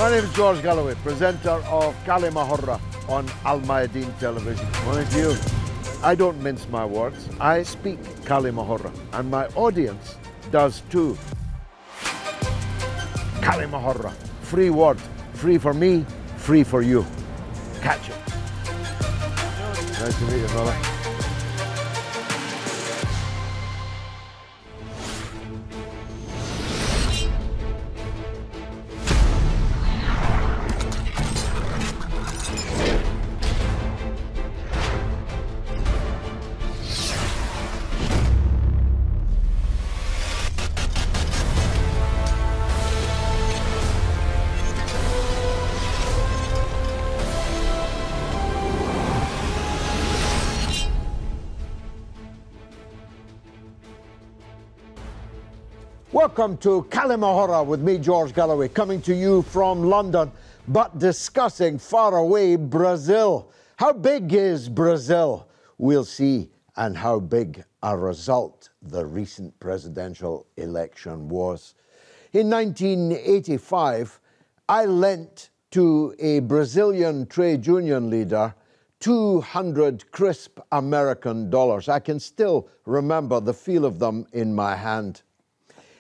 My name is George Galloway, presenter of كلمة on Mayadeen television. Mind you, I don't mince my words. I speak كلمة and my audience does too. كلمة free word, free for me, free for you. Catch it. Nice to meet you, brother. Welcome to كلمة with me, George Galloway, coming to you from London, but discussing far away Brazil. How big is Brazil? We'll see, and how big a result the recent presidential election was. In 1985, I lent to a Brazilian trade union leader 200 crisp American dollars. I can still remember the feel of them in my hand.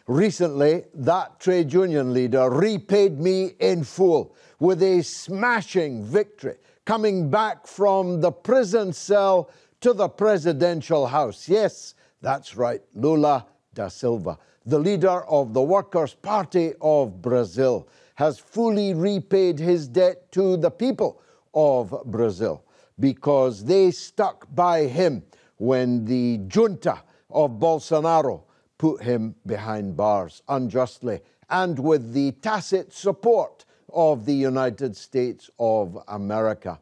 Recently, that trade union leader repaid me in full with a smashing victory, coming back from the prison cell to the presidential house. Yes, that's right, Lula da Silva, the leader of the Workers' Party of Brazil, has fully repaid his debt to the people of Brazil because they stuck by him when the junta of Bolsonaro put him behind bars unjustly and with the tacit support of the United States of America.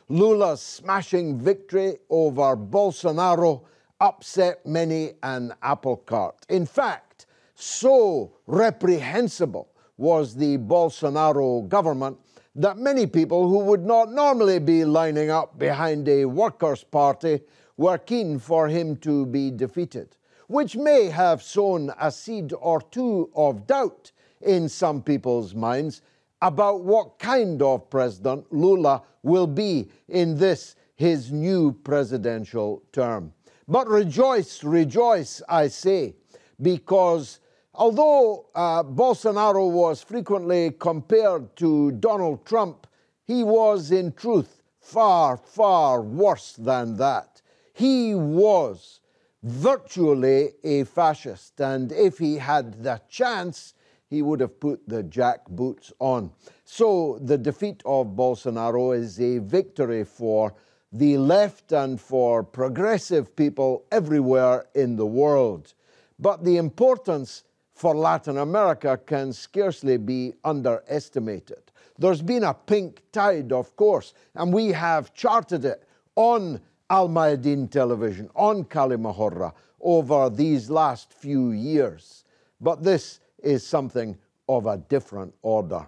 Lula's smashing victory over Bolsonaro upset many an apple cart. In fact, so reprehensible was the Bolsonaro government that many people who would not normally be lining up behind a workers' party were keen for him to be defeated, which may have sown a seed or two of doubt in some people's minds about what kind of president Lula will be in this, his new presidential term. But rejoice, rejoice, I say, because although Bolsonaro was frequently compared to Donald Trump, he was in truth far, far worse than that. He was virtually a fascist, and if he had the chance, he would have put the jackboots on. So the defeat of Bolsonaro is a victory for the left and for progressive people everywhere in the world. But the importance for Latin America can scarcely be underestimated. There's been a pink tide, of course, and we have charted it on Mayadeen television, on كلمة over these last few years. But this is something of a different order.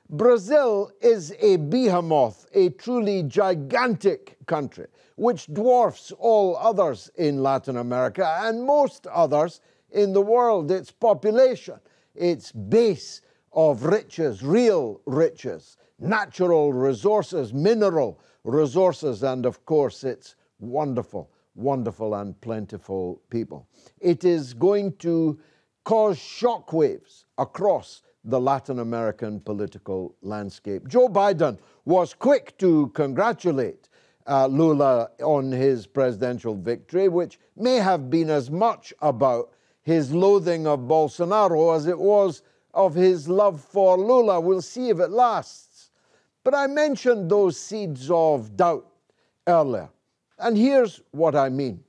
Brazil is a behemoth, a truly gigantic country, which dwarfs all others in Latin America and most others in the world. Its population, its base of riches, real riches, natural resources, mineral resources, and of course its wonderful, wonderful and plentiful people. It is going to cause shockwaves across the Latin American political landscape. Joe Biden was quick to congratulate Lula on his presidential victory, which may have been as much about his loathing of Bolsonaro as it was of his love for Lula. We'll see if it lasts. But I mentioned those seeds of doubt earlier. And here's what I mean.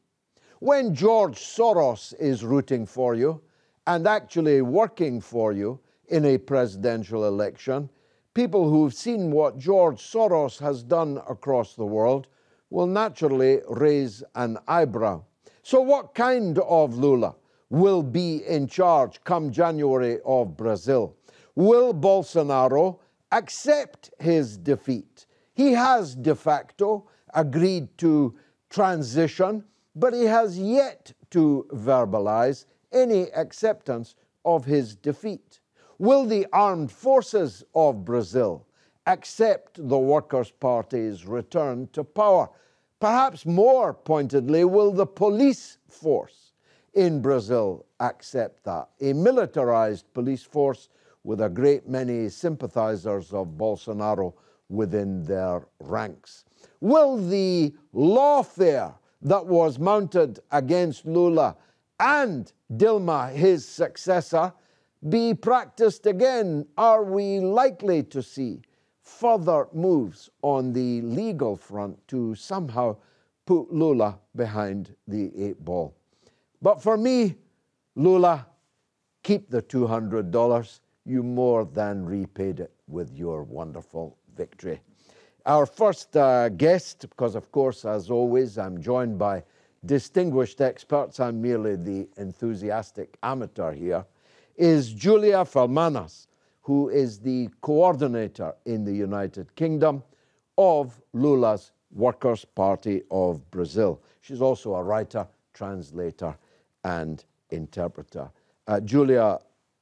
When George Soros is rooting for you and actually working for you in a presidential election, people who've seen what George Soros has done across the world will naturally raise an eyebrow. So what kind of Lula will be in charge come January of Brazil? Will Bolsonaro accept his defeat? He has de facto agreed to transition, but he has yet to verbalize any acceptance of his defeat. Will the armed forces of Brazil accept the Workers' Party's return to power? Perhaps more pointedly, will the police force in Brazil accept that? A militarized police force with a great many sympathizers of Bolsonaro within their ranks. Will the lawfare that was mounted against Lula and Dilma, his successor, be practiced again? Are we likely to see further moves on the legal front to somehow put Lula behind the 8 ball? But for me, Lula, keep the $200. You more than repaid it with your wonderful victory. Our first guest, because of course, as always, I'm joined by distinguished experts, I'm merely the enthusiastic amateur here, is Julia Felmanas, who is the coordinator in the United Kingdom of Lula's Workers' Party of Brazil. She's also a writer, translator, and interpreter. Julia,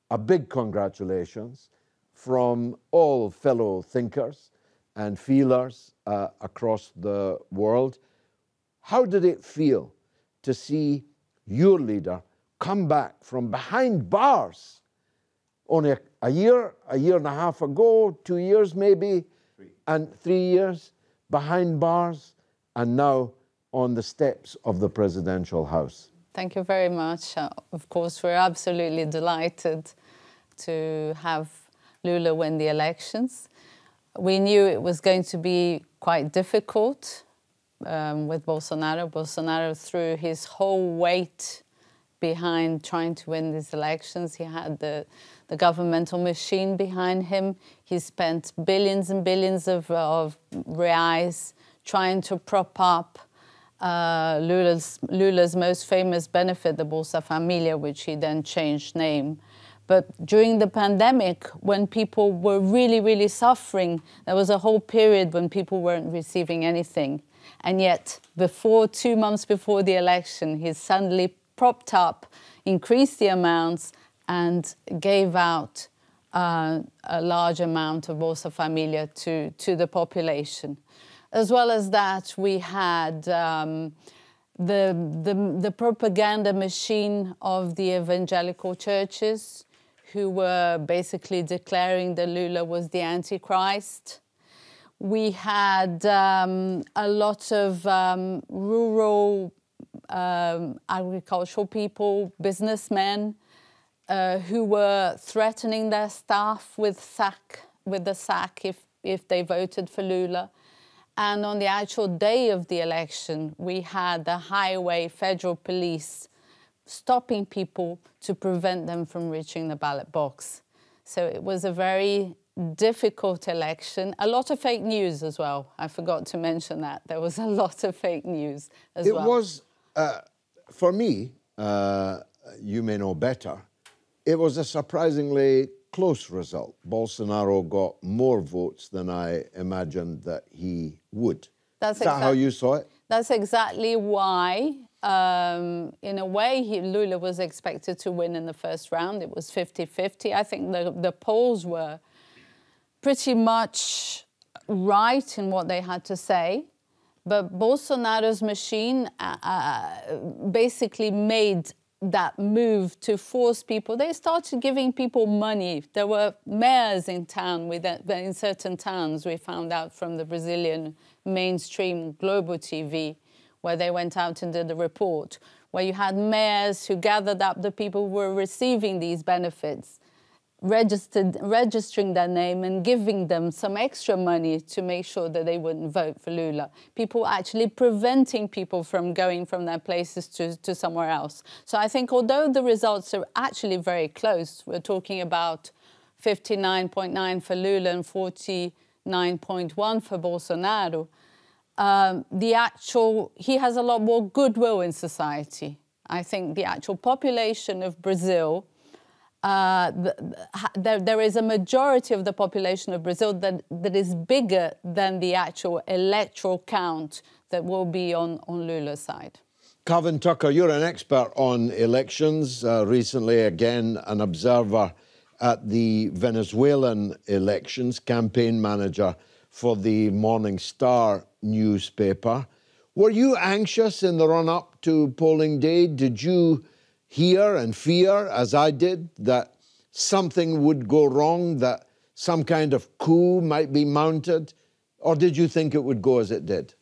a big congratulations from all fellow thinkers and feelers across the world. How did it feel to see your leader come back from behind bars only a year and a half ago, 2 years maybe, and 3 years behind bars, and now on the steps of the presidential house? Thank you very much. Of course, we're absolutely delighted to have Lula win the elections. We knew it was going to be quite difficult with Bolsonaro. Bolsonaro threw his whole weight behind trying to win these elections. He had the governmental machine behind him. He spent billions and billions of reais trying to prop up Lula's most famous benefit, the Bolsa Familia, which he then changed name. But during the pandemic, when people were really, really suffering, there was a whole period when people weren't receiving anything. And yet, 2 months before the election, he suddenly propped up, increased the amounts, and gave out a large amount of Bolsa Familia to the population. As well as that, we had the propaganda machine of the evangelical churches, who were basically declaring that Lula was the Antichrist. We had a lot of rural agricultural people, businessmen, who were threatening their staff with the sack if they voted for Lula. And on the actual day of the election, we had the highway federal police stopping people to prevent them from reaching the ballot box. So it was a very difficult election. A lot of fake news as well. I forgot to mention that. There was a lot of fake news as well. It was, for me, you may know better, it was a surprisingly close result. Bolsonaro got more votes than I imagined that he would. Is that how you saw it? That's exactly why, in a way, Lula was expected to win in the first round. It was 50-50. I think the polls were pretty much right in what they had to say. But Bolsonaro's machine basically made that move to force people. They started giving people money. There were mayors in town, in certain towns, we found out from the Brazilian mainstream Globo TV, where they went out and did a report, where you had mayors who gathered up the people who were receiving these benefits, registering their name and giving them some extra money to make sure that they wouldn't vote for Lula. People actually preventing people from going from their places to somewhere else. So I think although the results are actually very close, we're talking about 59.9 for Lula and 49.1 for Bolsonaro, he has a lot more goodwill in society. I think the actual population of Brazil, there is a majority of the population of Brazil that is bigger than the actual electoral count that will be on Lula's side. Calvin Tucker, you're an expert on elections, recently again an observer at the Venezuelan elections, campaign manager for the Morning Star newspaper. Were you anxious in the run-up to polling day? Did you hear and fear, as I did, that something would go wrong, that some kind of coup might be mounted? Or did you think it would go as it did?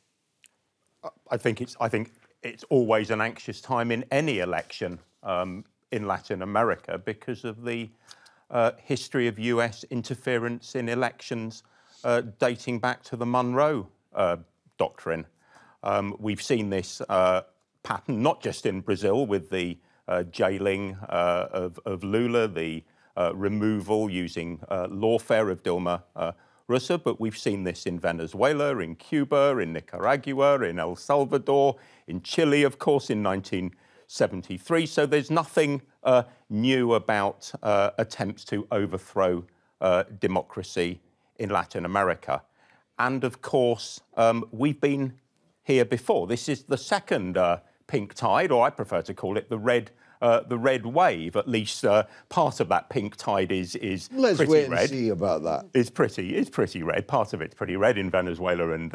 I think it's always an anxious time in any election in Latin America because of the history of US interference in elections dating back to the Monroe Doctrine. We've seen this pattern not just in Brazil with the jailing of Lula, the removal using lawfare of Dilma Rousseff, but we've seen this in Venezuela, in Cuba, in Nicaragua, in El Salvador, in Chile, of course, in 1973. So there's nothing new about attempts to overthrow democracy in Latin America. And of course, we've been here before. This is the second pink tide, or I prefer to call it the red wave. At least part of that pink tide is Let's pretty wait red. and see about that. It's pretty red. Part of it's pretty red in Venezuela and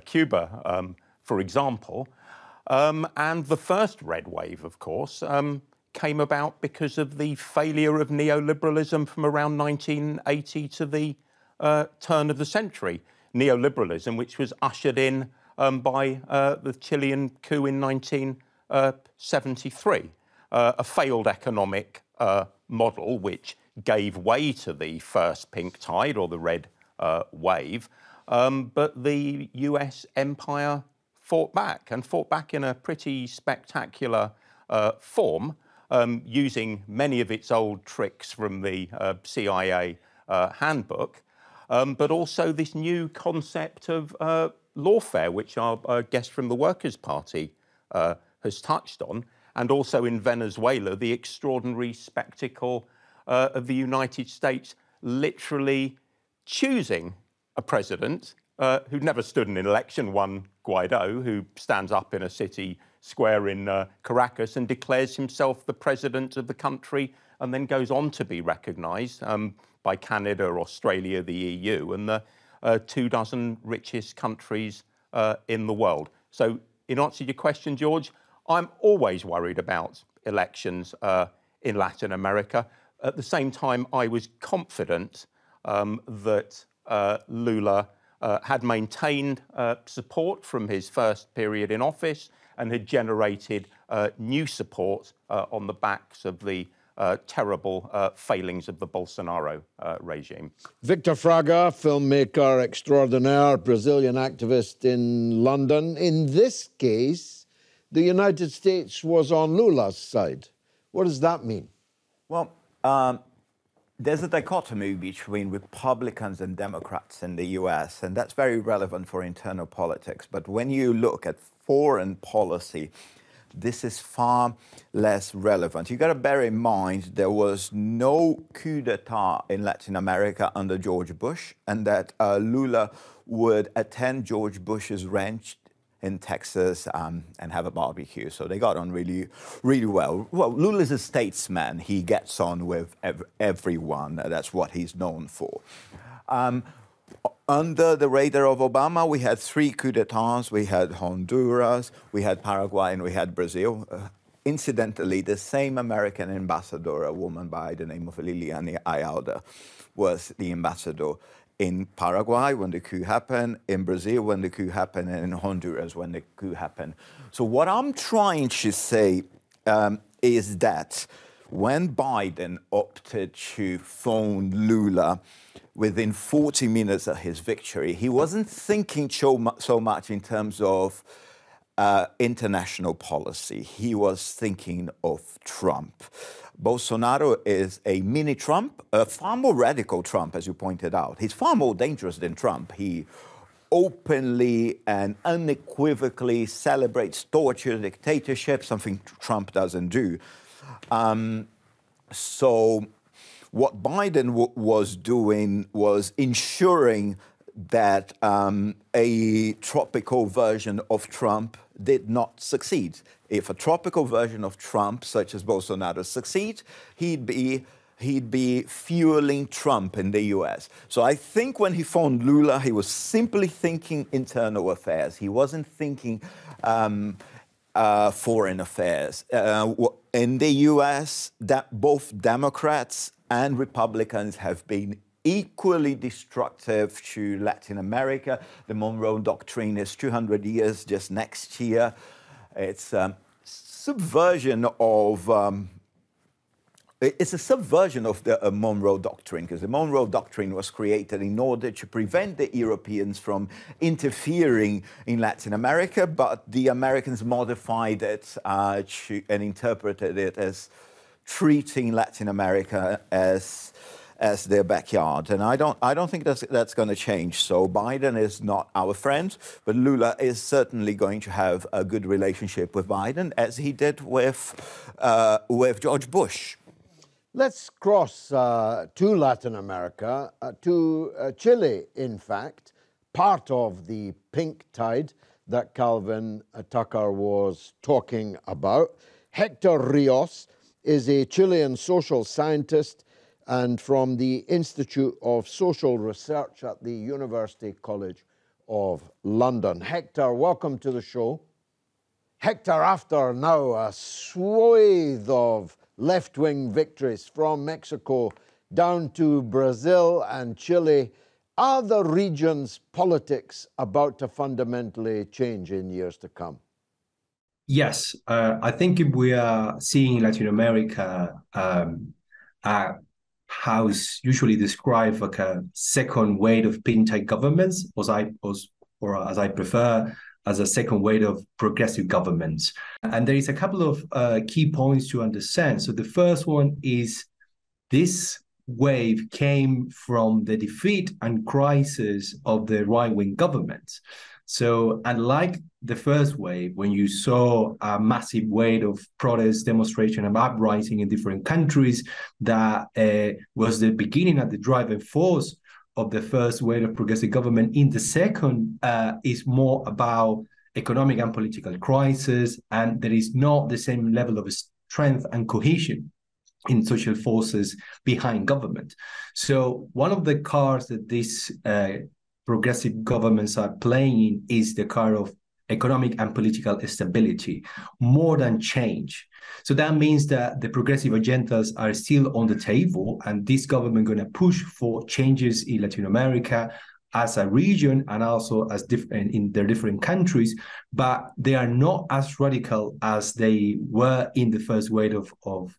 Cuba, for example. And the first red wave, of course, came about because of the failure of neoliberalism from around 1980 to the turn of the century. Neoliberalism, which was ushered in by the Chilean coup in 1973. A failed economic model which gave way to the first pink tide or the red wave. But the US empire fought back in a pretty spectacular form, using many of its old tricks from the CIA handbook, but also this new concept of lawfare, which our guest from the Workers' Party has touched on, and also in Venezuela, the extraordinary spectacle of the United States literally choosing a president who'd never stood in an election, Juan Guaido, who stands up in a city square in Caracas and declares himself the president of the country and then goes on to be recognised by Canada, Australia, the EU, and the 24 richest countries in the world. So in answer to your question, George, I'm always worried about elections in Latin America. At the same time, I was confident that Lula had maintained support from his first period in office and had generated new support on the backs of the terrible failings of the Bolsonaro regime. Victor Fraga, filmmaker extraordinaire, Brazilian activist in London. In this case, the United States was on Lula's side. What does that mean? Well, there's a dichotomy between Republicans and Democrats in the US, and that's very relevant for internal politics. But when you look at foreign policy, this is far less relevant. You got to bear in mind there was no coup d'etat in Latin America under George Bush, and that Lula would attend George Bush's ranch in Texas and have a barbecue. So they got on really, really well. Well, Lula's a statesman. He gets on with everyone. That's what he's known for. Under the radar of Obama, we had 3 coups d'etats. We had Honduras, we had Paraguay, and we had Brazil. Incidentally, the same American ambassador, a woman by the name of Liliana Ayalda, was the ambassador in Paraguay when the coup happened, in Brazil when the coup happened, and in Honduras when the coup happened. So what I'm trying to say is that when Biden opted to phone Lula within 40 minutes of his victory, he wasn't thinking so much in terms of international policy. He was thinking of Trump. Bolsonaro is a mini Trump, a far more radical Trump, as you pointed out. He's far more dangerous than Trump. He openly and unequivocally celebrates torture, dictatorship, something Trump doesn't do. So what Biden was doing was ensuring that a tropical version of Trump did not succeed. If a tropical version of Trump, such as Bolsonaro, succeeds, he'd be he'd be fueling Trump in the US. So I think when he phoned Lula, he was simply thinking internal affairs. He wasn't thinking foreign affairs. In the US, both Democrats and Republicans have been equally destructive to Latin America. The Monroe Doctrine is 200 years just next year. It's subversion of it's a subversion of the Monroe Doctrine, because the Monroe Doctrine was created in order to prevent the Europeans from interfering in Latin America, but the Americans modified it and interpreted it as treating Latin America as their backyard. And I don't think that's going to change. So Biden is not our friend, but Lula is certainly going to have a good relationship with Biden, as he did with George Bush. Let's cross to Latin America, to Chile, in fact, part of the pink tide that Calvin Tucker was talking about. Hector Rios is a Chilean social scientist and from the Institute of Social Research at the University College of London. Hector, welcome to the show. Hector, after now a swathe of left-wing victories from Mexico down to Brazil and Chile, are the region's politics about to fundamentally change in years to come? Yes, I think we are seeing Latin America how it's usually described like a second wave of pink-tide governments, or as I prefer, as a second wave of progressive governments. And there is a couple of key points to understand. So the first one is this wave came from the defeat and crisis of the right-wing governments. So unlike the first wave, when you saw a massive wave of protest, demonstration, and uprising in different countries, that was the beginning and the driving force of the first wave of progressive government. In the second is more about economic and political crisis, and there is not the same level of strength and cohesion in social forces behind government. So one of the cards that these progressive governments are playing is the card of economic and political stability, more than change. So that means that the progressive agendas are still on the table, and this government going to push for changes in Latin America as a region and also as different in their different countries, but they are not as radical as they were in the first wave of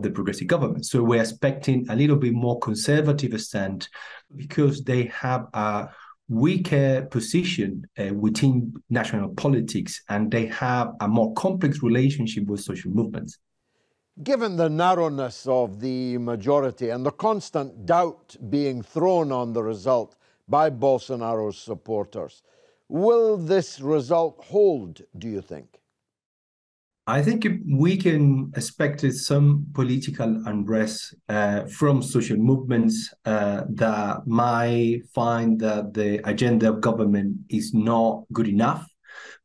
the progressive government. So we're expecting a little bit more conservative stand because they have a weaker position within national politics, and they have a more complex relationship with social movements. Given the narrowness of the majority and the constant doubt being thrown on the result by Bolsonaro's supporters, will this result hold, do you think? I think we can expect some political unrest from social movements that might find that the agenda of government is not good enough.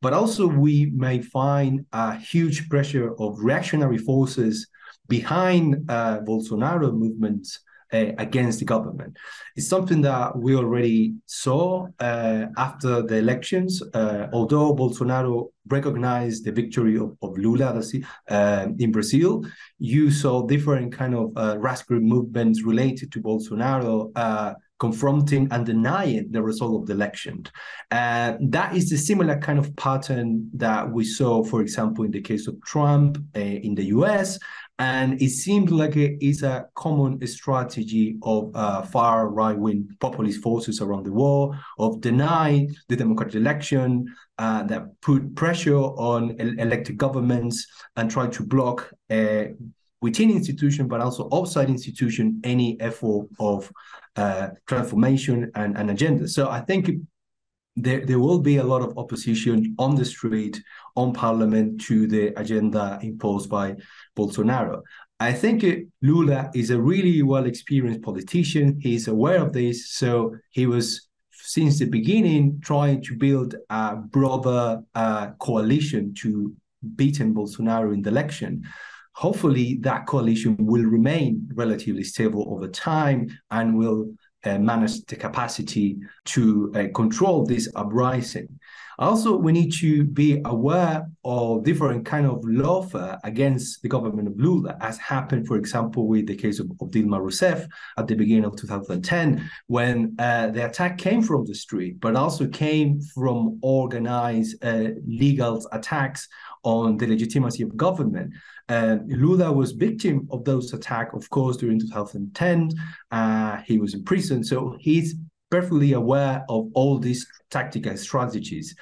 But also we may find a huge pressure of reactionary forces behind Bolsonaro movements against the government. It's something that we already saw after the elections. Although Bolsonaro recognized the victory of Lula in Brazil, you saw different kind of grassroots movements related to Bolsonaro confronting and denying the result of the election. That is a similar kind of pattern that we saw, for example, in the case of Trump in the US. And it seems like it is a common strategy of far right-wing populist forces around the world of denying the democratic election, that put pressure on elected governments and try to block within institution, but also outside institution, any effort of transformation and agenda. So I think there will be a lot of opposition on the street, on parliament, to the agenda imposed by Bolsonaro. I think Lula is a really well-experienced politician. He's aware of this. So he was, since the beginning, trying to build a broader coalition to beat Bolsonaro in the election. hopefully that coalition will remain relatively stable over time and will manage the capacity to control this uprising. Also, we need to be aware of different kind of lawfare against the government of Lula, as happened, for example, with the case of Dilma Rousseff at the beginning of 2010, when the attack came from the street, but also came from organized legal attacks on the legitimacy of government. Lula was victim of those attacks, of course, during 2010. He was in prison, so he's perfectly aware of all these tactical strategies.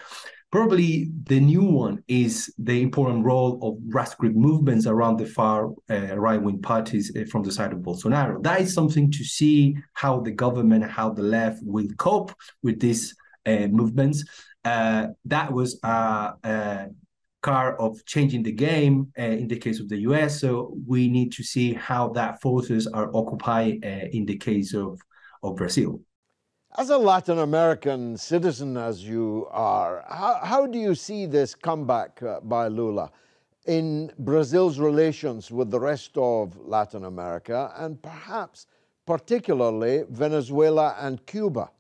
Probably the new one is the important role of grassroots movements around the far right-wing parties from the side of Bolsonaro. That is something to see how the government, how the left will cope with these movements. That was a card of changing the game in the case of the US. So we need to see how that forces are occupied in the case of Brazil. As a Latin American citizen, as you are, how do you see this comeback by Lula in Brazil's relations with the rest of Latin America and perhaps particularly Venezuela and Cuba?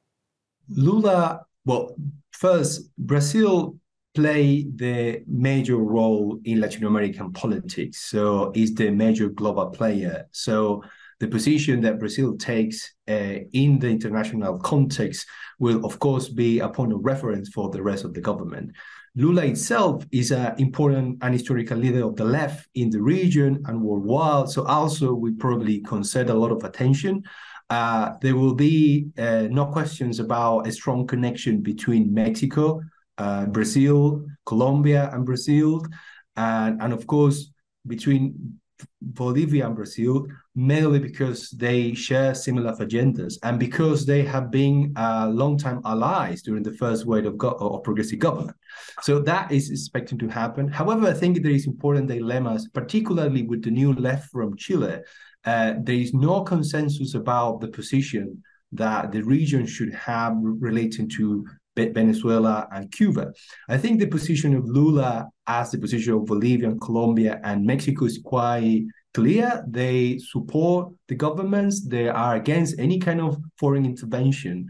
Lula, well, first, Brazil play the major role in Latin American politics, so is the major global player. So the position that Brazil takes in the international context will, of course, be a point of reference for the rest of the government. Lula itself is an important and historical leader of the left in the region and worldwide, so also we probably concede a lot of attention. There will be no questions about a strong connection between Mexico, Brazil, Colombia, and Brazil, and of course, between Bolivia and Brazil, mainly because they share similar agendas and because they have been long-time allies during the first wave of progressive government. So that is expected to happen. However, I think there is important dilemmas, particularly with the new left from Chile. There is no consensus about the position that the region should have relating to Venezuela and Cuba. I think the position of Lula as the position of Bolivia, Colombia, and Mexico is quite clear. They support the governments. They are against any kind of foreign intervention.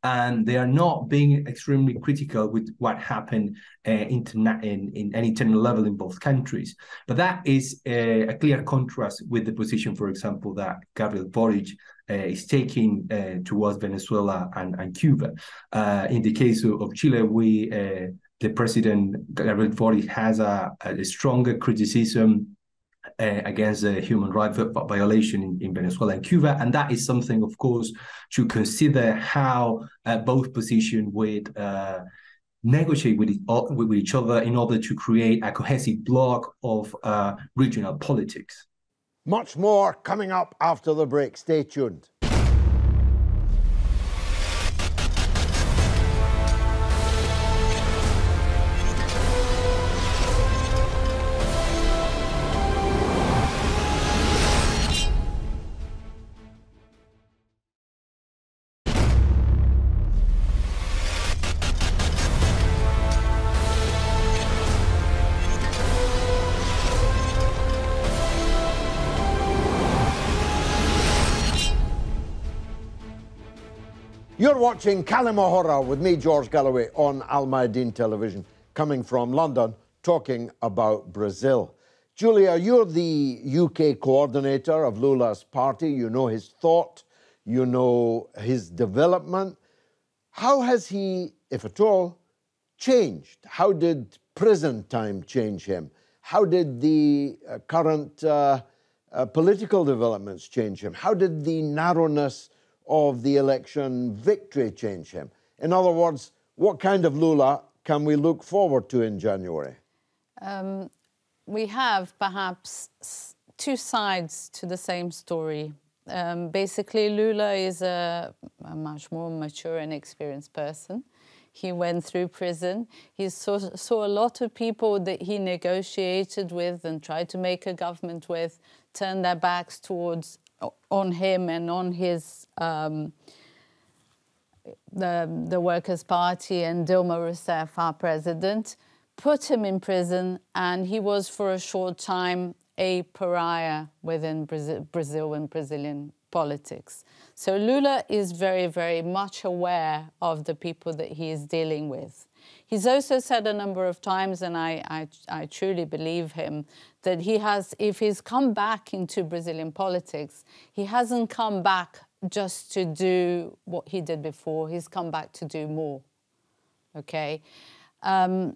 And they are not being extremely critical with what happened in an internal level in both countries. But that is a clear contrast with the position, for example, that Gabriel Boric is taking towards Venezuela and Cuba. In the case of Chile, the president, Gabriel Boric, has a stronger criticism against the human rights violation in Venezuela and Cuba. And that is something, of course, to consider how both positions would negotiate with each other in order to create a cohesive bloc of regional politics. Much more coming up after the break. Stay tuned. You're watching كلمة with me, George Galloway, on Mayadeen television, coming from London, talking about Brazil. Julia, you're the UK coordinator of Lula's party. You know his thought, you know his development. How has he, if at all, changed? How did prison time change him? How did the current political developments change him? How did the narrowness of the election victory change him? In other words, what kind of Lula can we look forward to in January? We have perhaps two sides to the same story. Basically, Lula is a much more mature and experienced person. He went through prison. He saw a lot of people that he negotiated with and tried to make a government with turn their backs on him and on his the Workers' Party and Dilma Rousseff, our president, put him in prison, and he was for a short time a pariah within Brazil and Brazilian politics. So Lula is very, very much aware of the people that he is dealing with. He's also said a number of times, and I truly believe him, that he has, if he's come back into Brazilian politics, he hasn't come back just to do what he did before. He's come back to do more, okay?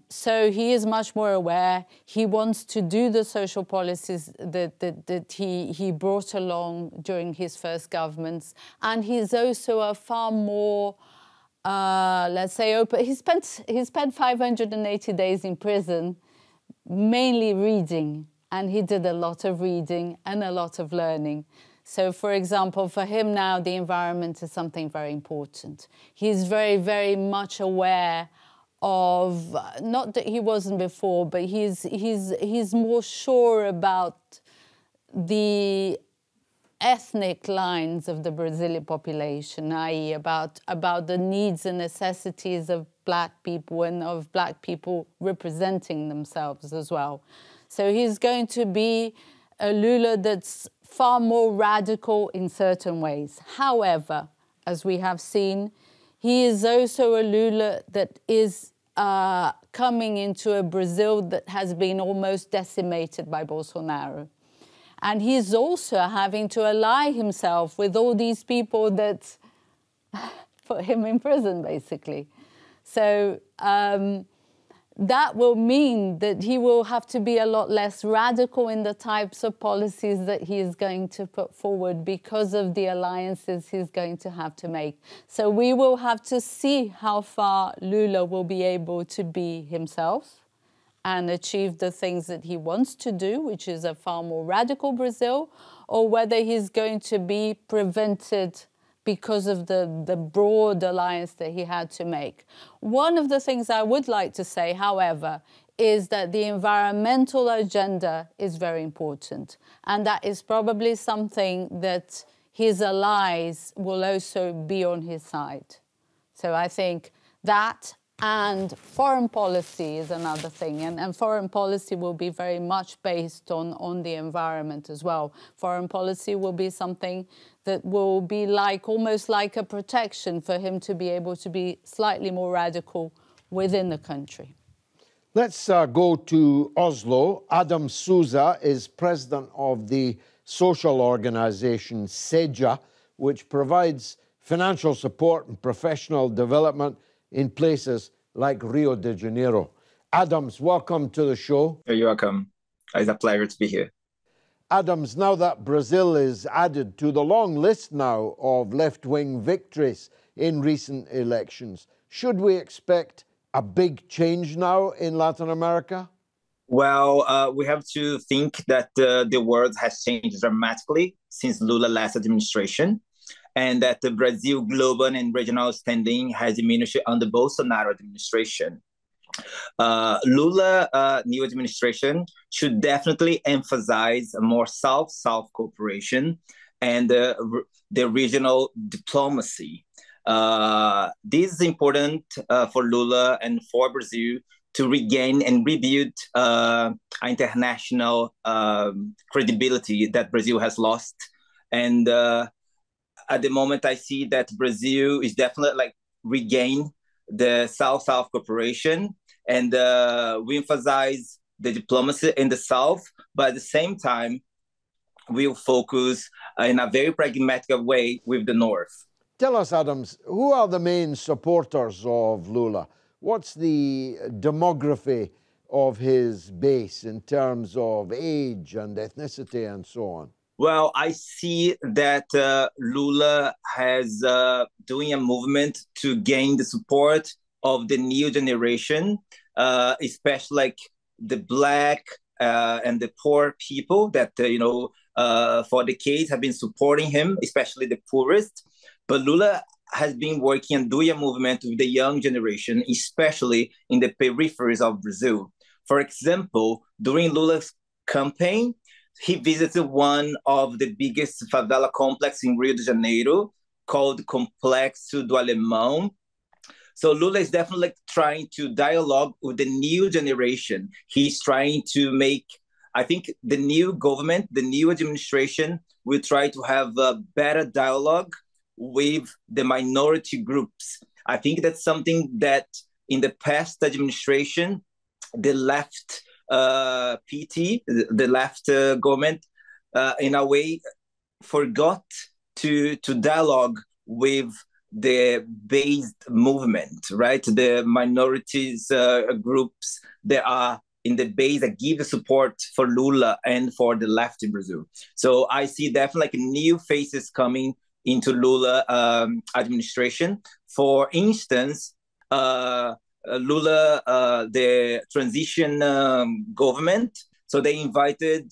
So he is much more aware. He wants to do the social policies that he brought along during his first governments. And he's also a far more, let's say, open. He spent 580 days in prison, mainly reading. And he did a lot of reading and a lot of learning. So, for example, for him now, the environment is something very important. He's very, very much aware of, not that he wasn't before, but he's more sure about the ethnic lines of the Brazilian population, i.e. about the needs and necessities of Black people and of Black people representing themselves as well. So he's going to be a Lula that's far more radical in certain ways. However, as we have seen, he is also a Lula that is coming into a Brazil that has been almost decimated by Bolsonaro. And he's also having to ally himself with all these people that put him in prison, basically. So that will mean that he will have to be a lot less radical in the types of policies that he is going to put forward because of the alliances he's going to have to make. So we will have to see how far Lula will be able to be himself and achieve the things that he wants to do, which is a far more radical Brazil, or whether he's going to be prevented because of the broad alliance that he had to make. One of the things I would like to say, however, is that the environmental agenda is very important. And that is probably something that his allies will also be on his side. So I think that and foreign policy is another thing. And foreign policy will be very much based on the environment as well. Foreign policy will be something that will be like, almost like a protection for him to be able to be slightly more radical within the country. Let's go to Oslo. Adam Souza is president of the social organization SEJA, which provides financial support and professional development in places like Rio de Janeiro. Adams, welcome to the show. You're welcome. It's a pleasure to be here. Adams, now that Brazil is added to the long list now of left-wing victories in recent elections, should we expect a big change now in Latin America? Well, we have to think that the world has changed dramatically since Lula's last administration, and that the Brazil global and regional standing has diminished under Bolsonaro administration. Lula new administration should definitely emphasize more South-South cooperation and the regional diplomacy. This is important for Lula and for Brazil to regain and rebuild international credibility that Brazil has lost. And at the moment, I see that Brazil is definitely regain the South-South cooperation, and we emphasize the diplomacy in the South, but at the same time, we'll focus in a very pragmatic way with the North. Tell us, Adams, who are the main supporters of Lula? What's the demography of his base in terms of age and ethnicity and so on? Well, I see that Lula has doing a movement to gain the support of the new generation, especially the Black and the poor people that, for decades have been supporting him, especially the poorest. But Lula has been working and doing a movement with the young generation, especially in the peripheries of Brazil. For example, during Lula's campaign, he visited one of the biggest favela complexes in Rio de Janeiro called Complexo do Alemão. So Lula is definitely trying to dialogue with the new generation. He's trying to make I think the new government, the new administration will try to have a better dialogue with the minority groups. I think that's something that in the past administration, the left PT, the left government, in a way, forgot to dialogue with the based movement, right? The minorities groups that are in the base that give support for Lula and for the left in Brazil. So I see definitely like new faces coming into Lula administration. For instance, Lula, the transition government, so they invited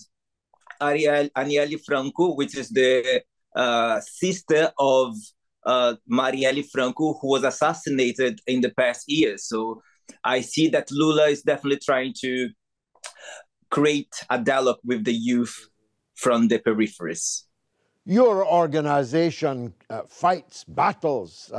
Aniele Franco, which is the sister of Marielle Franco, who was assassinated in the past years. So I see that Lula is definitely trying to create a dialogue with the youth from the peripheries. Your organization fights battles,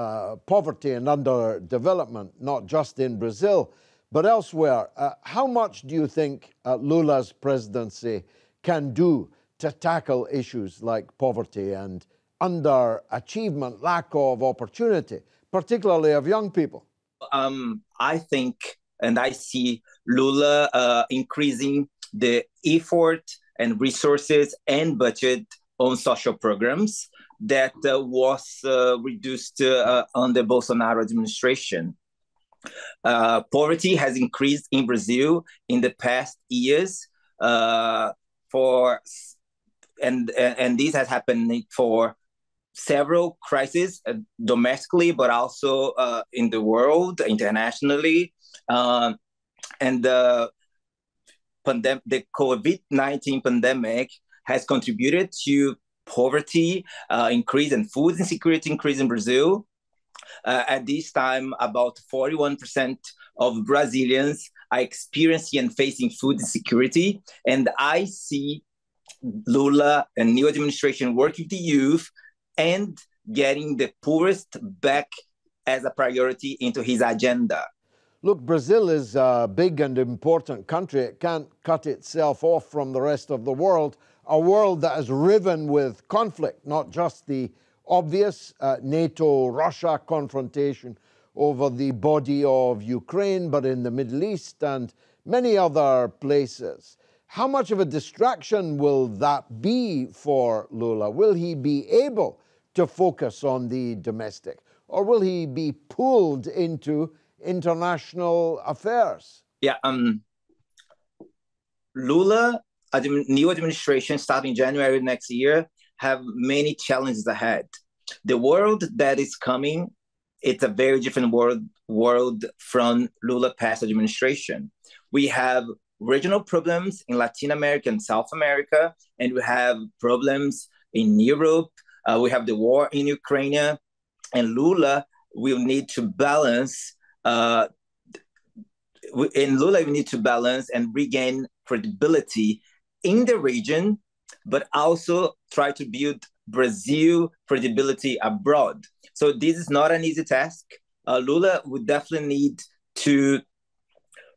poverty and underdevelopment, not just in Brazil, but elsewhere. How much do you think Lula's presidency can do to tackle issues like poverty and underachievement, lack of opportunity, particularly of young people? I think and I see Lula increasing the effort and resources and budget on social programs that was reduced under Bolsonaro administration. Poverty has increased in Brazil in the past years, and this has happened for several crises domestically, but also in the world, internationally. And the COVID-19 pandemic has contributed to poverty increase and food insecurity increase in Brazil. At this time, about 41% of Brazilians are experiencing and facing food insecurity. And I see Lula and new administration working with the youth and getting the poorest back as a priority into his agenda. Look, Brazil is a big and important country. It can't cut itself off from the rest of the world, a world that is riven with conflict, not just the obvious NATO-Russia confrontation over the body of Ukraine, but in the Middle East and many other places. How much of a distraction will that be for Lula? Will he be able to focus on the domestic, or will he be pulled into international affairs? Yeah, Lula, new administration starting January next year, have many challenges ahead. The world that is coming, it's a very different world from Lula past administration. We have regional problems in Latin America and South America, and we have problems in Europe. We have the war in Ukraine, and Lula will need to balance. Lula will need to balance and regain credibility in the region, but also try to build Brazil credibility abroad. So this is not an easy task. Lula would definitely need to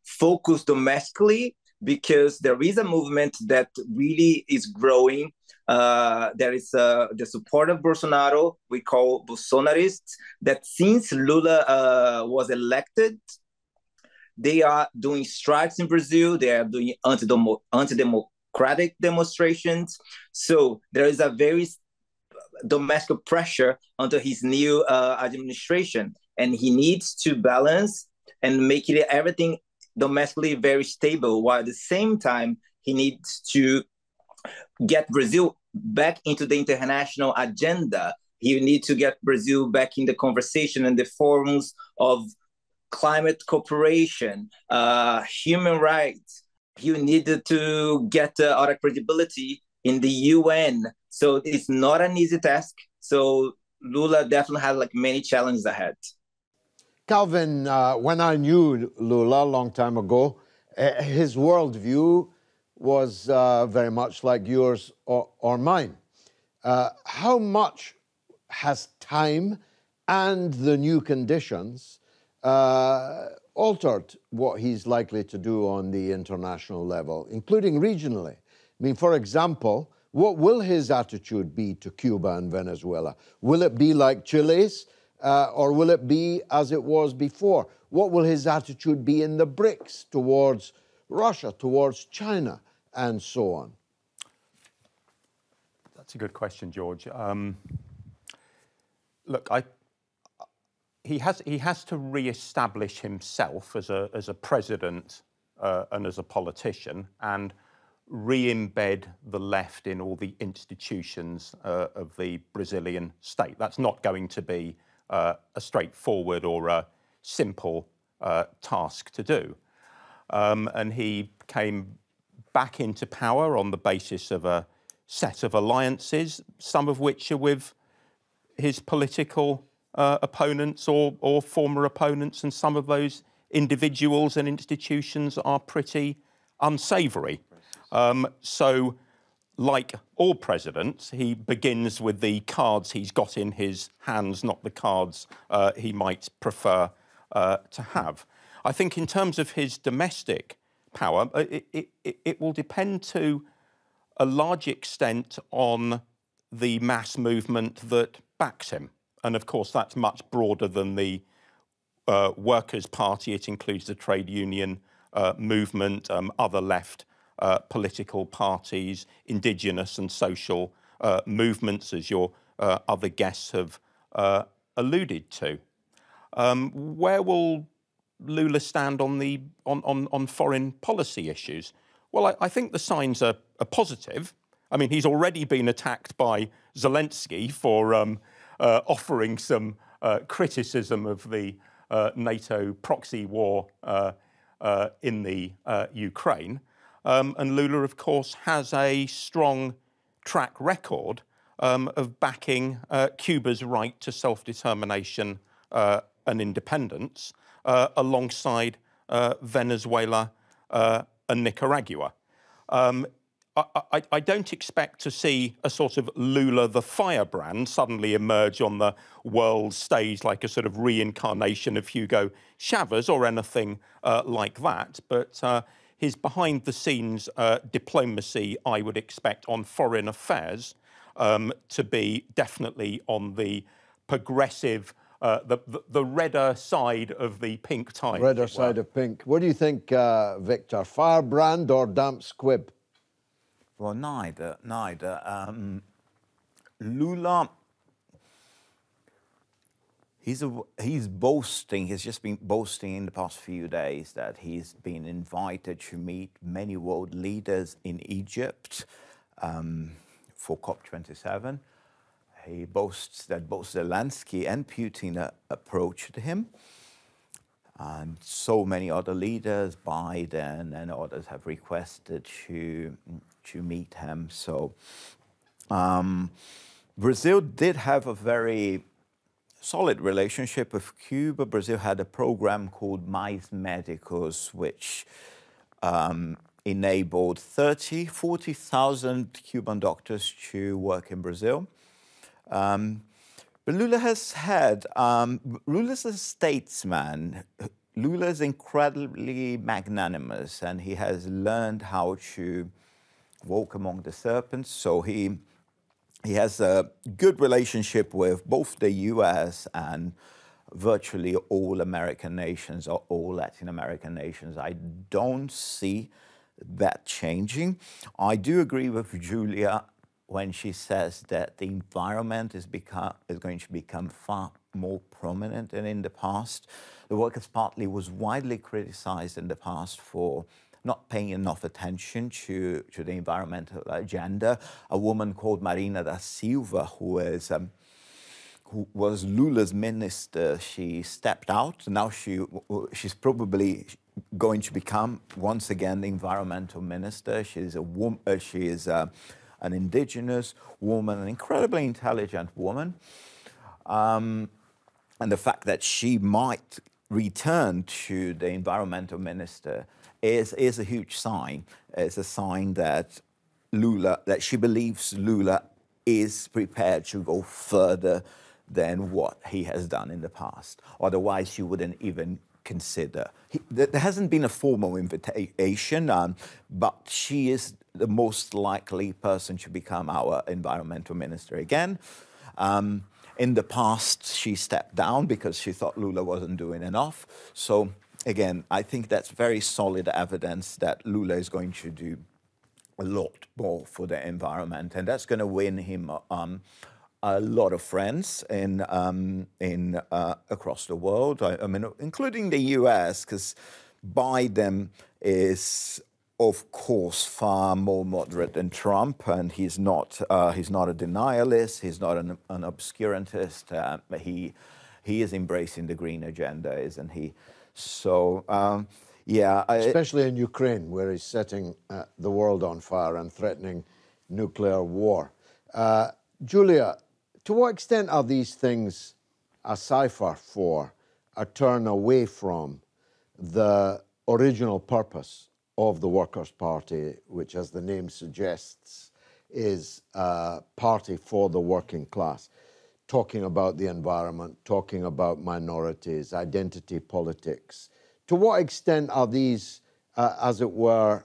focus domestically because there is a movement that really is growing. There is the support of Bolsonaro, we call Bolsonarists, that since Lula was elected, they are doing strikes in Brazil, they are doing anti-democratic demonstrations. So there is a very domestic pressure onto his new administration, and he needs to balance and make it everything domestically very stable, while at the same time he needs to get Brazil back into the international agenda. He needs to get Brazil back in the conversation and the forums of climate cooperation, human rights. He needed to get other credibility in the UN. So it's not an easy task. So Lula definitely has like many challenges ahead. Calvin, when I knew Lula a long time ago, his worldview was very much like yours or mine. How much has time and the new conditions altered what he's likely to do on the international level, including regionally? I mean, for example, what will his attitude be to Cuba and Venezuela? Will it be like Chile's, or will it be as it was before? What will his attitude be in the BRICS towards Russia, towards China, and so on? That's a good question, George. Look, he has to re-establish himself as a president and as a politician, and re-embed the left in all the institutions of the Brazilian state. That's not going to be a straightforward or a simple task to do. And he came back into power on the basis of a set of alliances, some of which are with his political opponents or former opponents, and some of those individuals and institutions are pretty unsavoury. So, like all presidents, he begins with the cards he's got in his hands, not the cards he might prefer to have. I think in terms of his domestic power, it will depend to a large extent on the mass movement that backs him. And of course, that's much broader than the Workers' Party. It includes the trade union movement, other left political parties, indigenous and social movements, as your other guests have alluded to. Where will Lula stand on foreign policy issues? Well, I think the signs are positive. I mean, he's already been attacked by Zelensky for offering some criticism of the NATO proxy war in the Ukraine. And Lula, of course, has a strong track record of backing Cuba's right to self-determination and independence alongside Venezuela and Nicaragua. I don't expect to see a sort of Lula the firebrand suddenly emerge on the world stage like a sort of reincarnation of Hugo Chavez or anything like that. But his behind-the-scenes diplomacy, I would expect, on foreign affairs to be definitely on the progressive, the redder side of the pink tide. Redder side of pink. What do you think, Victor? Firebrand or damp squib? Well, neither. Lula, he's boasting. He's just been boasting in the past few days that he's been invited to meet many world leaders in Egypt for COP27. He boasts that both Zelensky and Putin approached him. And so many other leaders, Biden and others, have requested to meet him. So Brazil did have a very solid relationship with Cuba. Brazil had a program called Mais Médicos, which enabled 40,000 Cuban doctors to work in Brazil. But Lula has had, Lula's a statesman. Lula is incredibly magnanimous, and he has learned how to walk among the serpents. So he has a good relationship with both the US and virtually all American nations or all Latin American nations. I don't see that changing. I do agree with Julia when she says that the environment is going to become far more prominent than in the past. The Workers' Party was widely criticized in the past for not paying enough attention to the environmental agenda. A woman called Marina da Silva, who was Lula's minister, she stepped out. Now she's probably going to become once again the environmental minister. She's a woman. She is an indigenous woman, an incredibly intelligent woman. And the fact that she might return to the environmental minister is a huge sign. It's a sign that she believes Lula is prepared to go further than what he has done in the past. Otherwise, she wouldn't even consider. There hasn't been a formal invitation, but she is the most likely person to become our environmental minister again. In the past, she stepped down because she thought Lula wasn't doing enough. So again, I think that's very solid evidence that Lula is going to do a lot more for the environment, and that's going to win him a lot of friends across the world. I mean, including the U.S., because Biden is, of course, far more moderate than Trump, and he's not a denialist. He's not an obscurantist. He is embracing the green agenda, isn't he? So. Yeah, especially in Ukraine, where he's setting the world on fire and threatening nuclear war. Julia, to what extent are these things a cipher for a turn away from the original purpose of the Workers' Party, which, as the name suggests, is a party for the working class, talking about the environment, talking about minorities, identity politics? To what extent are these, as it were,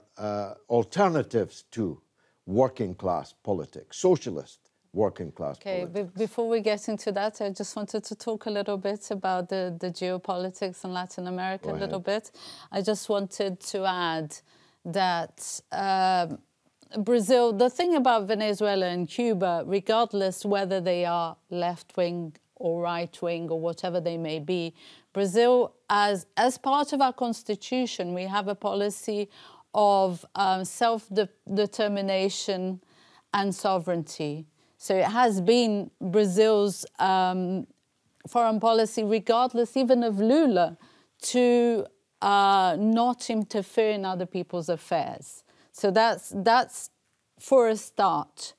alternatives to working class politics, socialist working class politics? Okay, before we get into that, I just wanted to talk a little bit about the geopolitics in Latin America a little bit. I just wanted to add that Brazil, the thing about Venezuela and Cuba, regardless whether they are left-wing or right-wing or whatever they may be, Brazil, as part of our constitution, we have a policy of self-determination and sovereignty. So it has been Brazil's foreign policy, regardless even of Lula, to not interfere in other people's affairs. So that's for a start.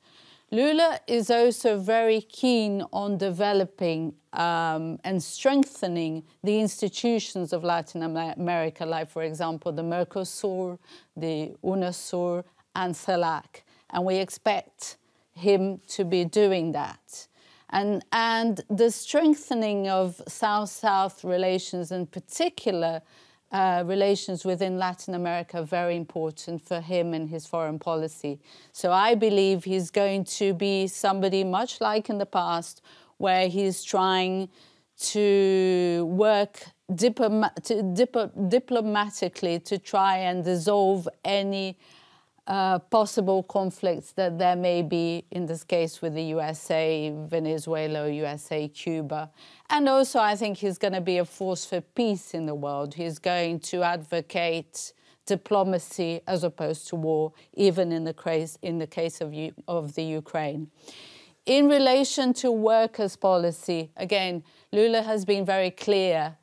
Lula is also very keen on developing and strengthening the institutions of Latin America, like, for example, the Mercosur, the UNASUR, and CELAC. And we expect him to be doing that. And the strengthening of South-South relations, in particular, relations within Latin America, are very important for him and his foreign policy. So I believe he's going to be somebody much like in the past, where he's trying to work diplomatically to try and dissolve any possible conflicts that there may be, in this case with the USA, Venezuela, USA, Cuba. And also I think he's going to be a force for peace in the world. He's going to advocate diplomacy as opposed to war, even in the case of the Ukraine. In relation to workers' policy, again, Lula has been very clear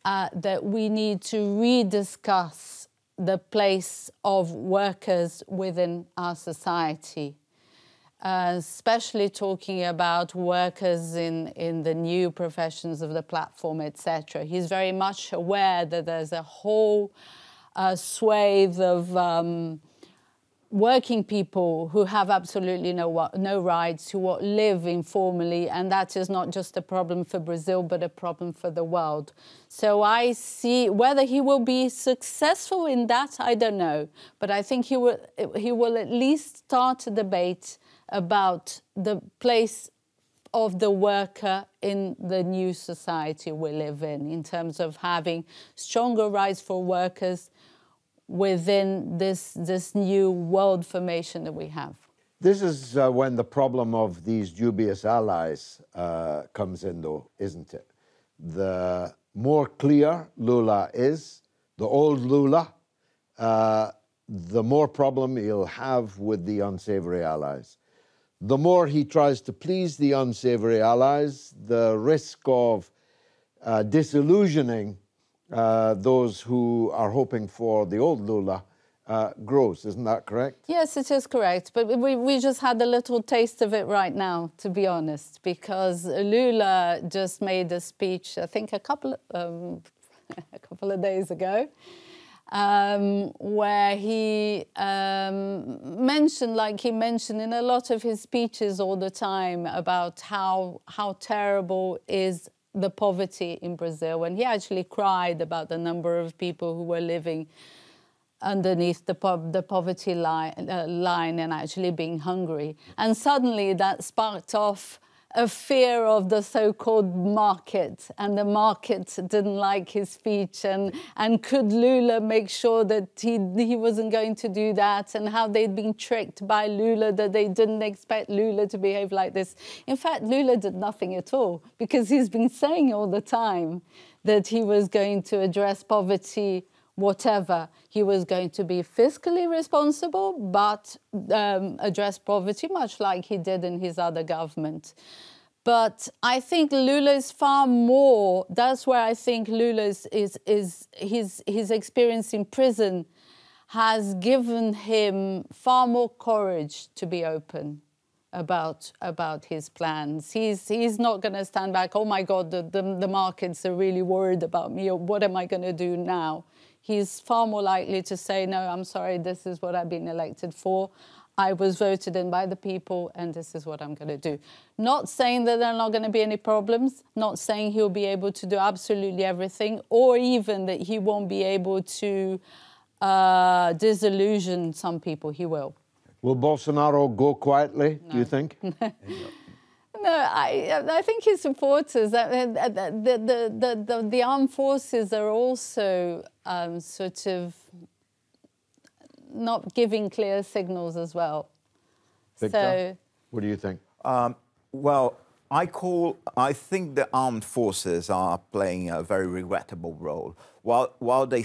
that we need to rediscuss the place of workers within our society, especially talking about workers in the new professions of the platform, etc. He's very much aware that there's a whole swathe of working people who have absolutely no rights, who live informally, and that is not just a problem for Brazil, but a problem for the world. So I see whether he will be successful in that, I don't know, but I think he will at least start a debate about the place of the worker in the new society we live in terms of having stronger rights for workers within this new world formation that we have. This is when the problem of these dubious allies comes in, though, isn't it? The more clear Lula is, the old Lula, the more problem he'll have with the unsavory allies. The more he tries to please the unsavory allies, the risk of disillusioning those who are hoping for the old Lula grows. Isn't that correct? Yes, it is correct. But we just had a little taste of it right now, to be honest, because Lula just made a speech, I think a couple of days ago, where he mentioned, like he mentioned in a lot of his speeches all the time, about how terrible is the poverty in Brazil, and he actually cried about the number of people who were living underneath the poverty line and actually being hungry. And suddenly that sparked off a fear of the so-called market, and the market didn't like his speech, and could Lula make sure that he wasn't going to do that, and how they'd been tricked by Lula, that they didn't expect Lula to behave like this. In fact, Lula did nothing at all, because he's been saying all the time that he was going to address poverty, whatever. He was going to be fiscally responsible, but address poverty, much like he did in his other government. But I think Lula is far more, that's where I think Lula his experience in prison has given him far more courage to be open about his plans. He's not going to stand back, oh my God, the markets are really worried about me, or what am I going to do now? He's far more likely to say, no, I'm sorry, this is what I've been elected for. I was voted in by the people, and this is what I'm going to do. Not saying that there are not going to be any problems, not saying he'll be able to do absolutely everything, or even that he won't be able to disillusion some people. He will. Will Bolsonaro go quietly, do you think? No, I think his supporters, the armed forces are also sort of not giving clear signals as well. Victor, so, what do you think? Well, I think the armed forces are playing a very regrettable role. While they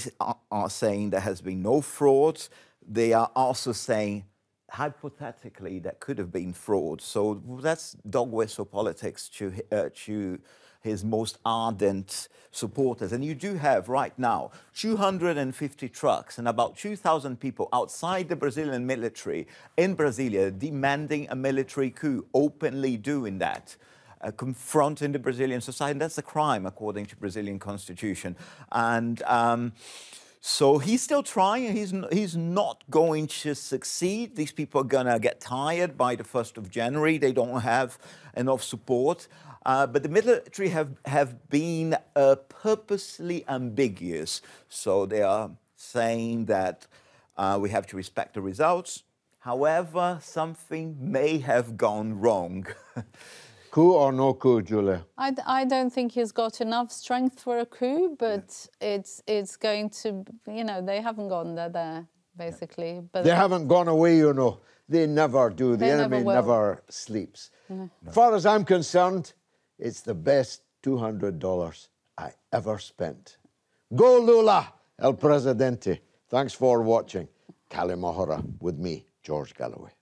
are saying there has been no fraud, they are also saying, hypothetically, that could have been fraud. So that's dog whistle politics to his most ardent supporters. And you do have right now 250 trucks and about 2,000 people outside the Brazilian military in Brasilia demanding a military coup, openly doing that. Confronting the Brazilian society. And that's a crime according to Brazilian constitution. And so he's still trying. He's not going to succeed. These people are going to get tired by the 1st of January. They don't have enough support. But the military have been purposely ambiguous. So they are saying that we have to respect the results. However, something may have gone wrong. Coup or no coup, Julia? I don't think he's got enough strength for a coup, but it's going to, you know, they haven't gone there, basically. But they haven't gone away, you know. They never do. The enemy never sleeps. As far as I'm concerned, it's the best $200 I ever spent. Go Lula, El Presidente. Thanks for watching. Kali Mahora with me, George Galloway.